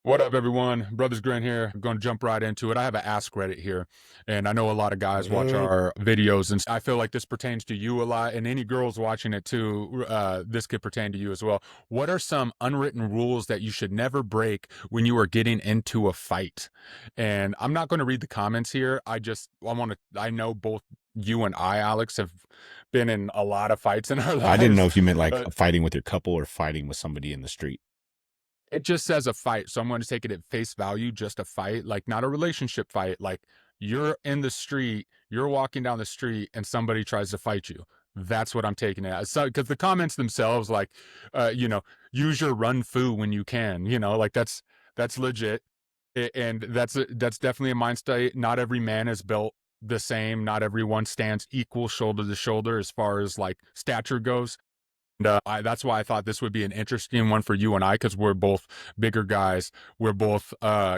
What up, everyone? Brothers Grin here. I'm going to jump right into it. I have an Ask Reddit here, and I know a lot of guys watch Mm, our videos, and I feel like this pertains to you a lot, and any girls watching it too. This could pertain to you as well. What are some unwritten rules that you should never break when you are getting into a fight? And I'm not going to read the comments here. I know both you and I, Alex, have been in a lot of fights in our I didn't know lives. if you meant like Uh, fighting with your couple or fighting with somebody in the street. It just says a fight, so I'm going to take it at face value, just a fight, like not a relationship fight. Like you're in the street, you're walking down the street, and somebody tries to fight you. That's what I'm taking it as. So, because the comments themselves, like, uh, you know, use your run foo when you can, like that's legit, and that's definitely a mind state. Not every man is built the same. Not everyone stands equal shoulder to shoulder as far as like stature goes. That's why I thought this would be an interesting one for you and I, because we're both bigger guys. We're both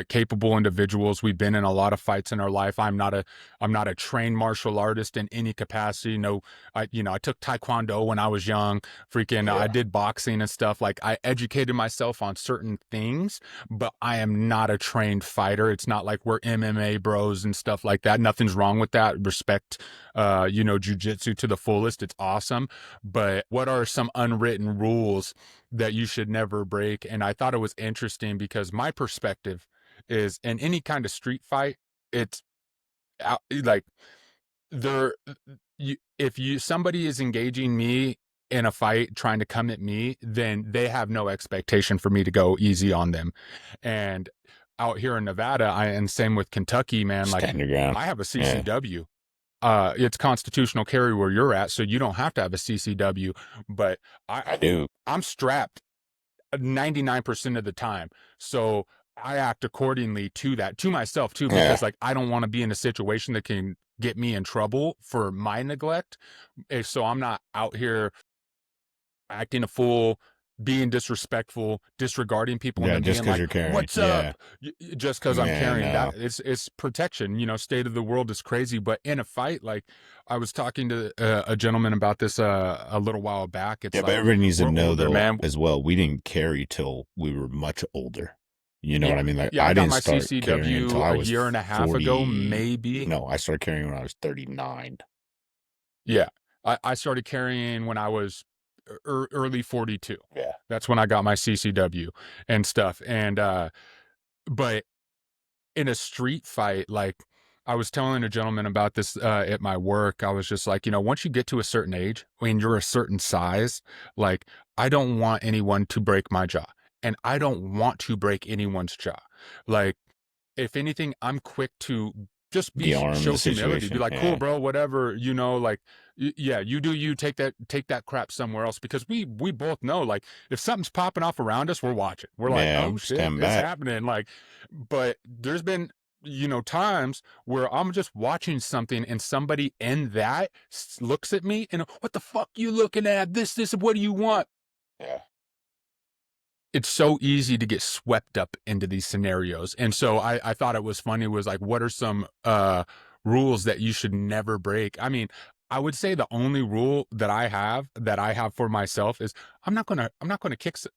capable individuals. We've been in a lot of fights in our life. I'm not a trained martial artist in any capacity. No, I took Taekwondo when I was young. Freaking, I Yeah. did boxing and stuff. Like I educated myself on certain things, but I am not a trained fighter. It's not like we're MMA bros and stuff like that. Nothing's wrong with that. Respect, jujitsu to the fullest. It's awesome, but what are some unwritten rules that you should never break? And I thought it was interesting because my perspective is in any kind of street fight, it's like there, if you somebody is engaging me in a fight trying to come at me, then they have no expectation for me to go easy on them. And out here in Nevada, and same with Kentucky, man, like Stand your ground. I have a Yeah, CCW. It's constitutional carry where you're at, so you don't have to have a CCW. But I, I do. I'm strapped 99% of the time, so I act accordingly to that, to myself too, Yeah. because like I don't want to be in a situation that can get me in trouble for my neglect. So I'm not out here acting a fool, being disrespectful, disregarding people, and Yeah, then just being because like, you're carrying. "What's Yeah. up?" Just because I'm Man, carrying no. that. It's protection. State of the world is crazy, but in a fight, like I was talking to a gentleman about this a little while back. It's Yeah, but like everybody needs to we're know older, though man. as well. We didn't carry till we were much older. You know what Yeah, I mean? Like yeah. I I got didn't my start carrying until CCW I a was year and a half ago, 40. maybe. No, I started carrying when I was 39. Yeah, I started carrying when I was early 42. Yeah. That's when I got my CCW and stuff. And but in a street fight, like I was telling a gentleman about this at my work. I was just like, once you get to a certain age, when you're a certain size, like I don't want anyone to break my jaw, and I don't want to break anyone's jaw. Like if anything, I'm quick to just De-arm the show humility, be situation. like, cool, Yeah. bro, whatever, like, yeah, you do you, take that crap somewhere else, because we both know, like, if something's popping off around us, we're watching. We're like, Yeah, oh I'm shit, standing it's back. happening. Like, but there's been times where I'm just watching something and somebody in that looks at me and what the fuck you looking at? This, what do you want? Yeah. It's so easy to get swept up into these scenarios. And so I thought it was funny, was like, what are some rules that you should never break? I mean, I would say the only rule that I have for myself is I'm not gonna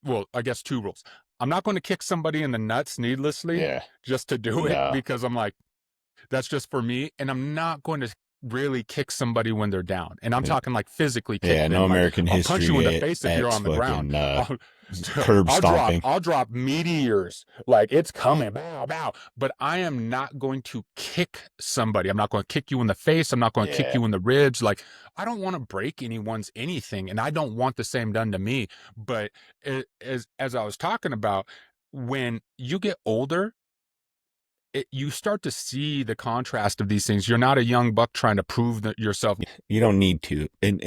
well, I guess two rules. I'm not going to kick somebody in the nuts needlessly Yeah. just to do it, No. because I'm like, that's just for me. And I'm not going to really kick somebody when they're down. And I'm talking like physically kick Yeah, no them. Like American I'll punch you in the history face if you're X on the ground. fucking I'll, curb I'll drop stomping. I'll drop meteors, like it's coming, bow, bow. But I am not going to kick somebody. I'm not going to kick you in the face. I'm not going to kick Yeah. you in the ribs. Like I don't want to break anyone's anything, and I don't want the same done to me. But as I was talking about, when you get older, you start to see the contrast of these things. You're not a young buck trying to prove that yourself. You don't need to. And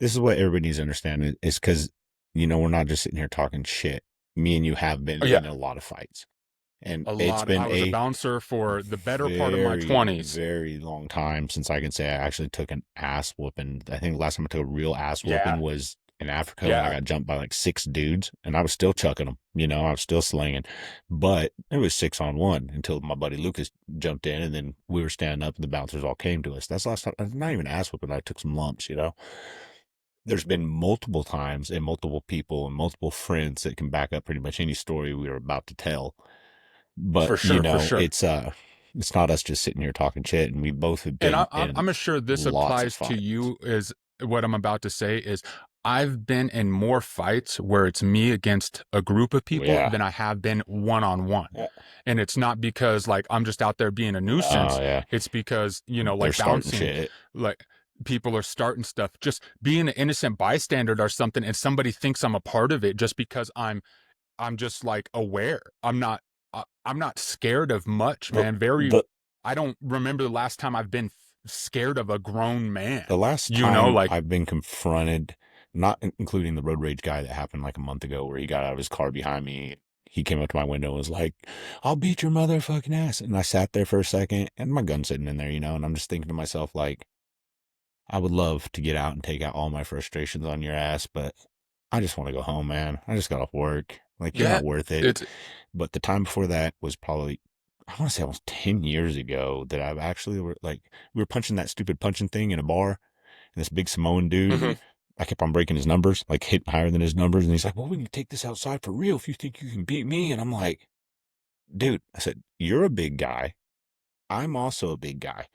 this is what everybody needs to understand is because, we're not just sitting here talking shit. Me and you have been Oh, yeah, in a lot of fights. And a it's lot. been I was a a bouncer for the better part of my very, 20s. very long time since I can say I actually took an ass whooping. I think the last time I took a real ass whooping Yeah, was in Africa when I yeah. got jumped by like 6 dudes and I was still chucking them, I was still slinging, but it was 6-on-1 until my buddy Lucas jumped in and then we were standing up and the bouncers all came to us. That's the last time, not even ass whooping. I took some lumps. There's been multiple times and multiple people and multiple friends that can back up pretty much any story we were about to tell But For sure, for sure. it's not us just sitting here talking shit, and we both have And been in I'm sure this lots of applies to fights. you. Is what I'm about to say is I've been in more fights where it's me against a group of people Yeah. than I have been one on one. Yeah. And it's not because like I'm just out there being a Oh nuisance. yeah. It's because, They're like starting bouncing, shit. like people are starting stuff. Just being an innocent bystander or something, and somebody thinks I'm a part of it just because I'm just like aware. I'm not scared of much, But man. Very the I don't remember the last time I've been scared of a grown the man. last time Like I've been confronted, not including the road rage guy that happened like a month ago, where he got out of his car behind me. He came up to my window and was like, "I'll beat your motherfucking ass." And I sat there for a second, and my gun's sitting in there, and I'm just thinking to myself, like, I would love to get out and take out all my frustrations on your ass, but I just want to go home, man. I just got off work. Like, you're yeah, not worth it. it's But the time before that was probably, I want to say almost 10 years ago that I've actually, like, we were punching that stupid punching thing in a bar, and this big Samoan dude, mhm. I kept on breaking his numbers, like hitting higher than his numbers. And he's like, well, we can take this outside for real if you think you can beat me. And I'm like, dude, I said, you're a big guy. I'm also a big guy.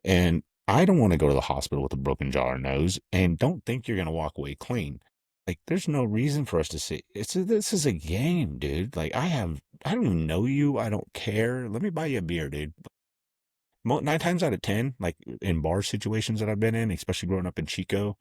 And I don't want to go to the hospital with a broken jaw or nose, and don't think you're going to walk away clean. Like, there's no reason for us to say this is a game, dude. Like, I don't even know you. I don't care. Let me buy you a beer, dude. 9 times out of 10, like in bar situations that I've been in, especially growing up in Chico,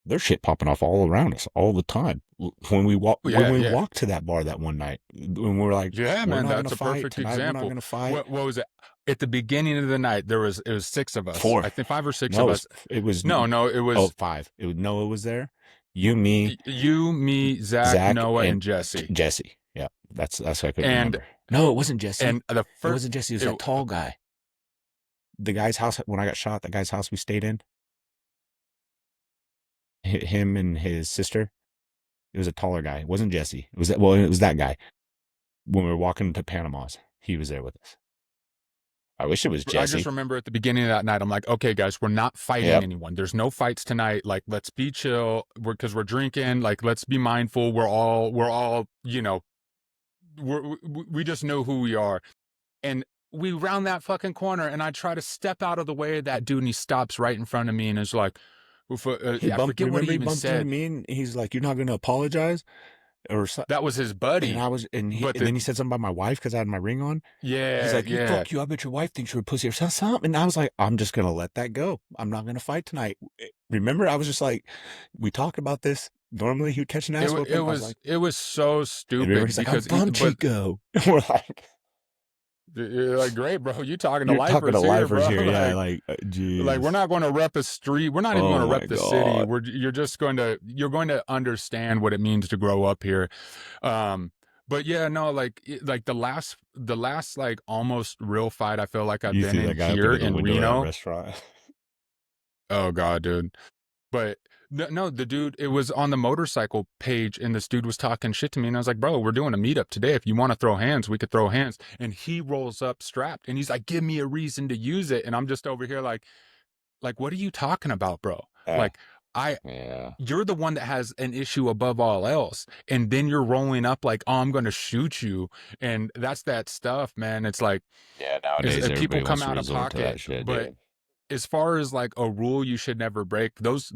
there's shit popping off all around us all the time. When Yeah, we yeah. walked to that bar that one night, when we're like, Yeah, we're man, not going to that's a fight perfect tonight. We're not example. going to fight. What was it? At the beginning of the night, it was six of us. Four. I think five or six No, of us. it was No, it oh was five. It was Noah was there. You, me, you, me, Zach, Zach, Noah, and and Jesse. Jesse. Yeah, that's what I couldn't And remember. No, it wasn't Jesse. and the It first wasn't Jesse. It was it, that tall guy. The guy's house when I got shot. That guy's house we stayed in. Him and his sister. It was a taller guy. It wasn't Jesse. It was that. Well, it was that guy. When we were walking to Panama's, he was there with us. I wish it was I just Jesse. remember at the beginning of that night, I'm like, okay, guys, we're not fighting Yep. anyone. There's no fights tonight. Like, let's be chill. Because we're drinking. Like, let's be mindful. We're all, we just know who we are. And we round that fucking corner, and I try to step out of the way of that dude, and he stops right in front of me, and is like, He I bumped. forget what he Remember, he even bumped into said. me, and he's like, "You're not going to apologize," or so, That was his and buddy, I was, but and then he said something about my wife because I had my ring on. He's yeah, like, "You yeah. fuck you. I bet your wife thinks you're a pussy or something." And I was like, "I'm just gonna let that go. I'm not gonna fight tonight." Remember, I was just like, we talked about this. Normally, he would catch an ass whooping. I was like, It was so and remember, stupid he's like, "I'm because, from but Chico." And we're like, you're like, great, bro, you talking to "You're talking to lifers here, lifers bro? here, yeah?" Like, We're Jesus. not going to rep a street. We're not even going Oh to my rep the city. God. You're just you're going to understand what it means to grow up here. Um, but yeah, no, like the last like almost real fight I feel like I've You been threw in that guy up here into the in window of that Reno. restaurant. Oh God, dude. But no, the dude, it was on the motorcycle page, and this dude was talking shit to me, and I was like, bro, we're doing a meetup today. If you want to throw hands, we could throw hands. And he rolls up strapped, and he's like, give me a reason to use it. And I'm just over here like, what are you talking about, bro? Ah, Like, I yeah. you're the one that has an issue above all else, and then you're rolling up like, oh, I'm going to shoot you. And that's that stuff, man. It's like, Yeah, is nowadays people everybody come wants to out of resort to pocket, that shit, but dude. as far as like a rule you should never break, those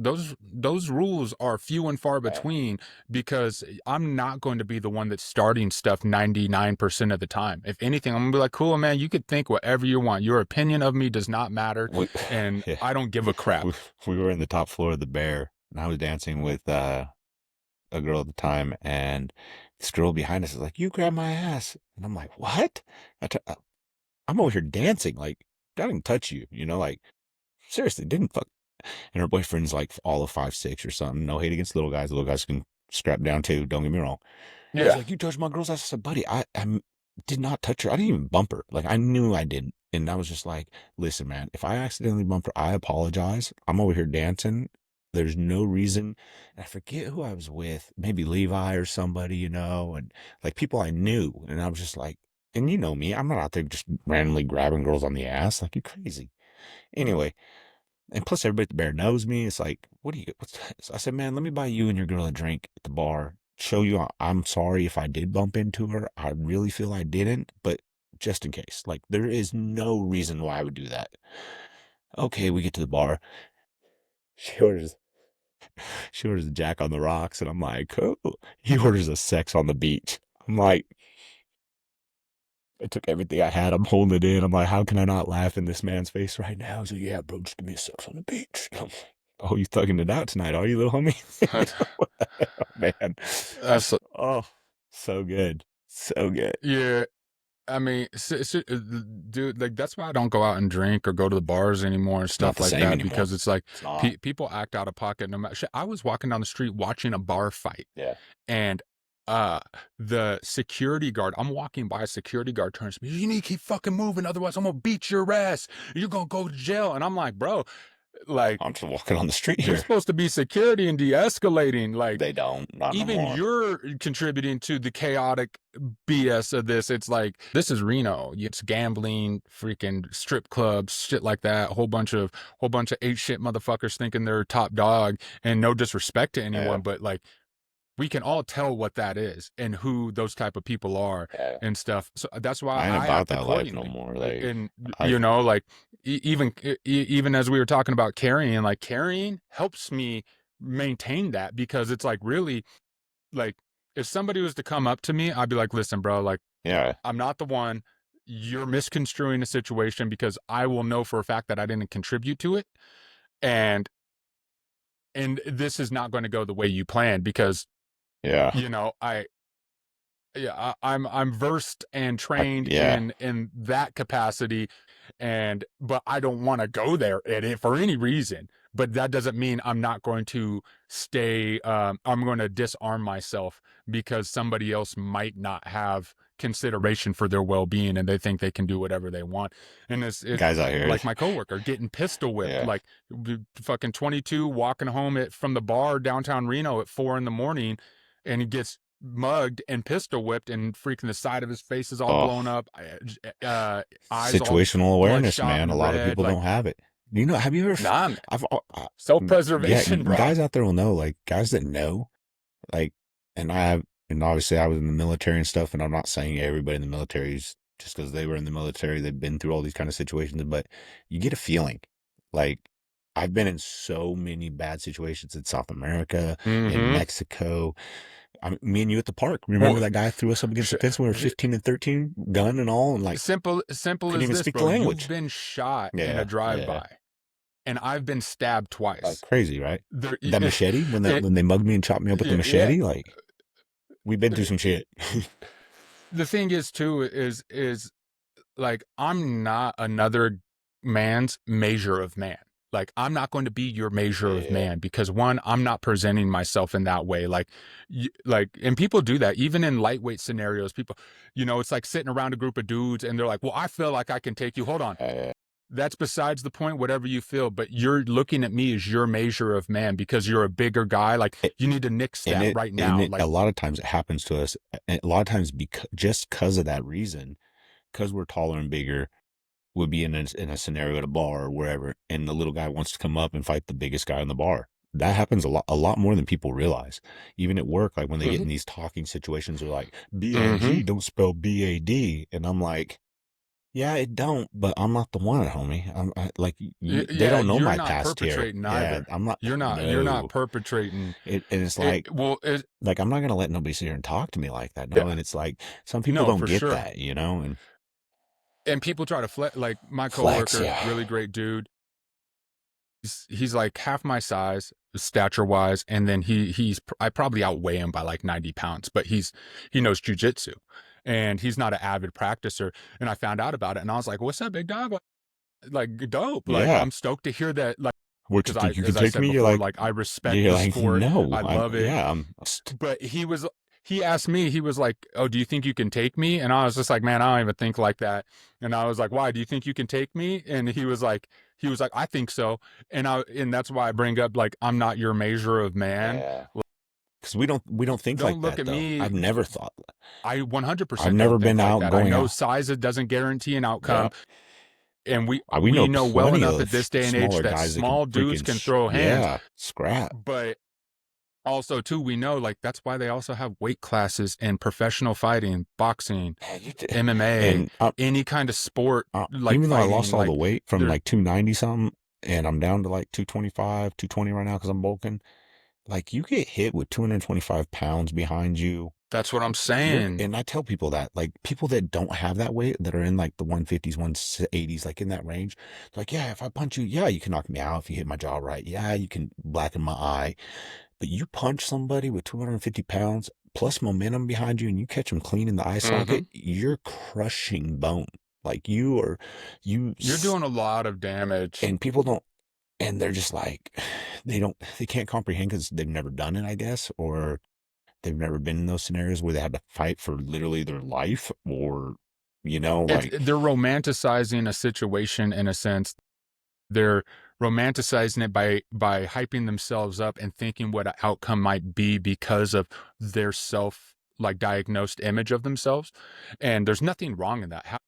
rules are few and far Yeah. between, because I'm not going to be the one that's starting stuff 99% of the time. If anything, I'm gonna be like, cool, man, you could think whatever you want. Your opinion of me does not matter, We, and yeah, I don't give a we, crap. we were in the top floor of the Bear, and I was dancing with a girl at the time, and this girl behind us is like, "You grab my ass," and I'm like, "What?" I'm over here dancing, like, I didn't touch you, like, seriously, didn't fuck. And her boyfriend's like all of 5'6" or something. No hate against little guys. Little guys can strap down too. Don't get me wrong. And he's Yeah. like, "You touched my girl's ass." I said, "Buddy, I did not touch her. I didn't even bump her. Like, I knew I didn't." And I was just like, "Listen, man, if I accidentally bumped her, I apologize. I'm over here dancing. There's no reason." And I forget who I was with, maybe Levi or somebody, and like people I knew. And I was just like, and you know me, I'm not out there just randomly grabbing girls on the ass. Like, you're crazy. Anyway, and plus, everybody at the Bear knows me. It's like, what do you? I said, man, let me buy you and your girl a drink at the bar. show you I'm sorry if I did bump into her. I really feel I didn't, but just in case. Like, there is no reason why I would do that. Okay, we get to the bar. She orders she orders a Jack on the rocks, and I'm like, oh. He orders a sex on the beach. I'm like, I took everything I had. I'm holding it in. I'm like, how can I not laugh in this man's face right now? He's like, yeah, bro, just give me a sex on the beach. I'm like, oh, you thugging it out tonight, are you, little homie? What the hell, man? That's Oh, so good. So good. yeah. I mean, dude, like that's why I don't go out and drink or go to the bars anymore and It's not stuff the like same that anymore. because it's like It's not. people act out of pocket no matter. Shit, I was walking down the street watching a bar fight, Yeah. and uh the security guard, I'm walking by, a security guard turns to me, you need to keep fucking moving, otherwise I'm gonna beat your ass. You're gonna go to jail. And I'm like, bro, like I'm just walking on the street you're here. supposed to be security and de-escalating. Like They don't. Not no even more. you're contributing to the chaotic BS of this. It's like, this is Reno. It's gambling, freaking strip clubs, shit like that. A whole bunch of eight shit motherfuckers thinking they're top dog, and no disrespect to Yeah. anyone, but like we can all tell what that is and who those type of people are Yeah. and stuff. So that's why I ain't I about act that life no accordingly. more. Like, And I, like even as we were talking about carrying, like carrying helps me maintain that, because it's like really, like if somebody was to come up to me, I'd be like, listen, bro, like yeah. I'm not the one. You're misconstruing the situation, because I will know for a fact that I didn't contribute to it. And this is not going to go the way you planned, because Yeah. I yeah, I'm versed and trained Yeah. in that capacity, and but I don't want to go there for any reason. But that doesn't mean I'm not going to stay. I'm going to disarm myself because somebody else might not have consideration for their well-being, and they think they can do whatever they want. And it's Guys out here. like my coworker getting pistol whipped, Yeah. like fucking 22, walking home from the bar downtown Reno at 4 a.m, and he gets mugged and pistol whipped, and freaking the side of his face is all Oh, blown up, eyes all situational awareness, bloodshot man. A and lot of red. people Like, don't have it. Have you ever, nah, man, I've, yeah, self-preservation, bro. guys out there will know, like, guys that know, like, and and obviously I was in the military and stuff, and I'm not saying everybody in the military is just because they were in the military, they've been through all these kind of situations, but you get a feeling. Like, I've been in so many bad situations in South America, in Mm-hmm. Mexico. Me and you at the park. Remember Well, that guy threw us up against sh- the fence when we were 15 and 13, gun and all, and like simple couldn't as even this, speak the bro. You've language. been shot in a Yeah, yeah. drive-by, and I've been stabbed Like twice. crazy, right? There, That machete, it, when they mugged me and chopped me up with the yeah. machete, like, we've been through some shit. The thing is, too, is like I'm not another man's measure of man. Like I'm not going to be your measure of Yeah. man, because one, I'm not presenting myself in that way. Like, and people do that even in lightweight scenarios. People, it's like sitting around a group of dudes and they're like, "Well, I feel like I can take you." Hold on, Uh, that's besides the point. Whatever you feel, but you're looking at me as your measure of man because you're a bigger guy. Like it, you need to nix and that it right and now. it a Like, lot of times it happens to us. A lot of times just because of that reason, because we're taller and bigger, would be in a scenario at a bar or wherever, and the little guy wants to come up and fight the biggest guy in the bar. That happens a lot more than people realize. Even at work, like when they get mm-hmm, in these talking situations, they're like, mm-hmm. "BIG don't spell BAD," and I'm like, "Yeah, it don't, but I'm not the one, homie. Like, they Yeah, don't know you're my not past here. perpetrating Yeah, either. I'm not. You're not No, perpetrating and it's it. like." Well, Like, I'm not gonna let nobody sit here and talk to me like that. No, yeah, and it's like some people no, don't for get sure. that, you know, and And people try to like my flex, coworker, yeah, really great dude. He's like half my size, stature wise, and then I probably outweigh him by like 90 pounds, but he knows jujitsu, and he's not an avid practicer. And I found out about it, and I was like, "What's up, big dog? Like dope! Like yeah. I'm stoked to hear that." Like, What you because think you can as I take said me? before, like I respect You're the like, sport, no, I love it. yeah, But he asked me, he was like, "Oh, do you think you can take me?" And I was just like, "Man, I don't even think like that." And I was like, "Why? Do you think you can take me?" And he was like, "I think so." And that's why I bring up, like, I'm not your measure of man. yeah. Because we don't think Don't like look that at though. me. I've never thought. I I've 100% never don't been think like out that. I going know out. size doesn't guarantee an Yeah, outcome, and we we know we know well plenty enough at of this day and age smaller that guys that can small dudes freaking can throw hands, yeah, scrap. but Also, too, we know like that's why they also have weight classes in professional fighting, boxing, Man, MMA, and any kind of sport like even though I lost fighting. all the Like weight from there, like 290 something, and I'm down to like 225, 220 right now because I'm bulking. Like you get hit with 225 pounds behind you. that's what I'm You're, saying. and I tell people that, like people that don't have that weight, that are in like the 150s, 180s, like in that range, like, yeah, if I punch you, yeah, you can knock me out if you hit my jaw right. Yeah, you can blacken my eye. But you punch somebody with 250 pounds plus momentum behind you and you catch them clean in the eye Hmm. socket, you're crushing bone. Like you are, you, You're s- doing a lot of damage. and people don't, and they're just like, they can't comprehend because they've never done it, I guess, or they've never been in those scenarios where they had to fight for literally their life, or, like, They're romanticizing a situation in a sense. They're romanticizing it by hyping themselves up and thinking what an outcome might be because of their self like diagnosed image of themselves. And there's nothing wrong in that.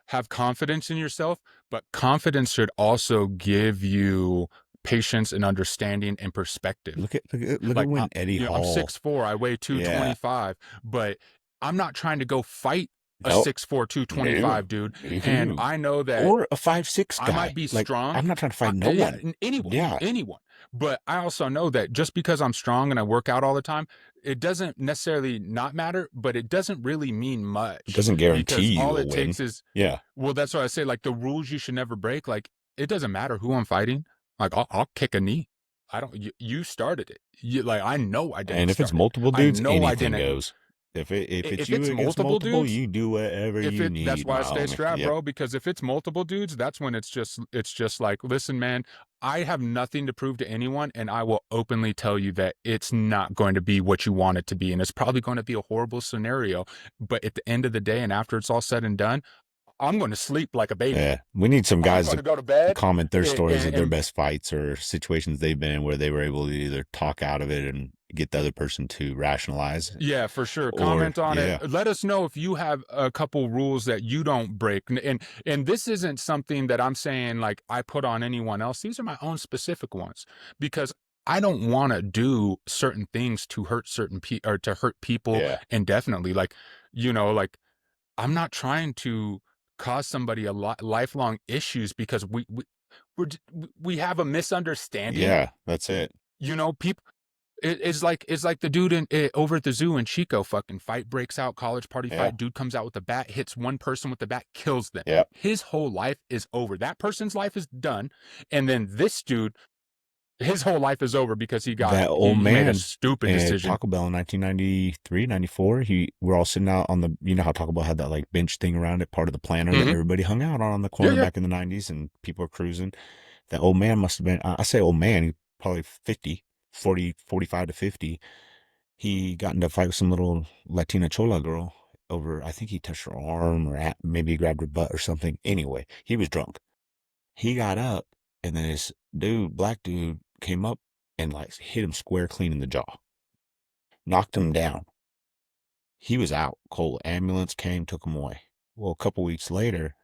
Have confidence in yourself, but confidence should also give you patience and understanding and perspective. look at Like, when Eddie I'm Hall, 6'4", I weigh yeah, 225, but I'm not trying to go fight a no, 6'4", no, 225 dude. And no, I know that or a 5'6" I might guy. be Like, strong. I'm not trying to fight no Yeah, one. anyone, Yeah, anyone. But I also know that just because I'm strong and I work out all the time, it doesn't necessarily not matter, but it doesn't really mean it much doesn't because guarantee you all a it win. takes is, Yeah, well, that's what I say. Like the rules you should never break. Like it doesn't matter who I'm fighting. Like I'll kick a knee. I don't. You started it. Like I know I didn't and if it's start it. multiple I dudes, know I anything didn't. goes. If it's If you it's against multiple multiple, dudes, you do whatever if you it that's need, why I my stay homie. strapped, Yep. bro, because if it's multiple dudes, that's when it's just like, listen, man, I have nothing to prove to anyone, and I will openly tell you that it's not going to be what you want it to be, and it's probably going to be a horrible scenario. But at the end of the day, and after it's all said and done, I'm going to sleep like a baby. Yeah, we need some I'm guys going to to go to bed, comment their and, stories of their and best fights or situations they've been in where they were able to either talk out of it and get the other person to rationalize, yeah, for sure. or Comment on it. yeah, Let us know if you have a couple rules that you don't break. And this isn't something that I'm saying like I put on anyone else. These are my own specific ones because I don't want to do certain things to hurt certain people or to hurt people yeah, indefinitely. Like, like I'm not trying to cause somebody a lifelong issues because we have a misunderstanding. yeah. That's it. People it's like the dude over at the zoo in Chico. Fucking fight breaks out, college party Yeah, fight. Dude comes out with a bat, hits one person with the bat, kills them. yeah. His whole life is over. That person's life is done, and then this dude, his whole life is over because he got That old he made a man stupid at decision. Taco Bell in 1993, 94. We're all sitting out on the, how Taco Bell had that like bench thing around it, part of the planter that Hmm. everybody hung out on the Yeah, corner yeah, back in the 90s, and people are cruising. That old man must have been, I say old man, he's probably 50, 40, 45 to 50. He got into a fight with some little Latina Chola girl over, I think he touched her arm or maybe he grabbed her butt or something. Anyway, he was drunk. He got up, and then this black dude, came up and like hit him square clean in the jaw, knocked him down. He was out cold. Ambulance came, took him away. Well, a couple weeks later,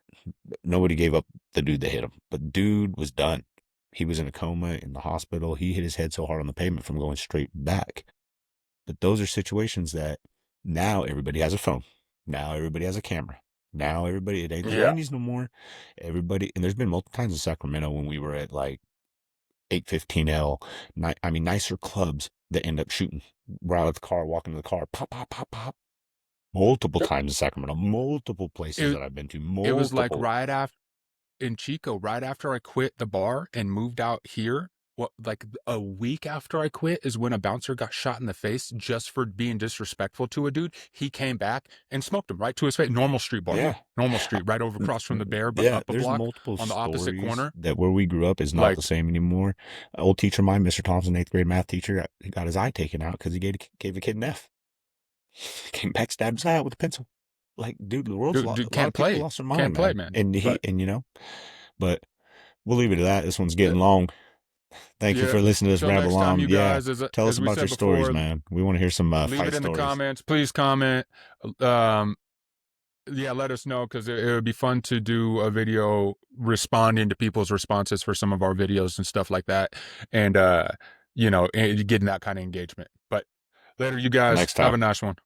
nobody gave up the dude that hit him, but dude was done. He was in a coma in the hospital. He hit his head so hard on the pavement from going straight back. But those are situations that now everybody has a phone. Now everybody has a camera. Now everybody, it ain't the yeah. 90s no more. Everybody, and there's been multiple times in Sacramento when we were at like 815L, I mean, nicer clubs that end up shooting. We're out of the car, walking to the car, pop, pop, pop, pop. Multiple Yep. times in Sacramento, multiple places It that I've been to, it was like multiple. right after in Chico, right after I quit the bar and moved out here, what like a week after I quit is when a bouncer got shot in the face just for being disrespectful to a dude. He came back and smoked him right to his face. Normal street bar. Yeah. Normal street, right over across from the bear, but Yeah, up a there's block multiple on the opposite stories corner. that where we grew up is not the Like, same anymore. An old teacher of mine, Mr. Thompson, eighth grade math teacher, got his eye taken out because he gave a kid an F. Came back, stabbed his eye out with a pencil. Like, dude, the world's dude a lot of can't people play. lost their Can't mind, play, man. man. And But but we'll leave it at that. This one's uh, getting long. Thank you yeah. for listening to us Till ramble next time, on. you Yeah, guys, as tell us as we about your said stories, before, man. We want to hear some leave fight it in the stories. comments. Please comment. Um, yeah, let us know because it would be fun to do a video responding to people's responses for some of our videos and stuff like that. And you know, getting that kind of engagement. But later, you guys Next have time. a nice one.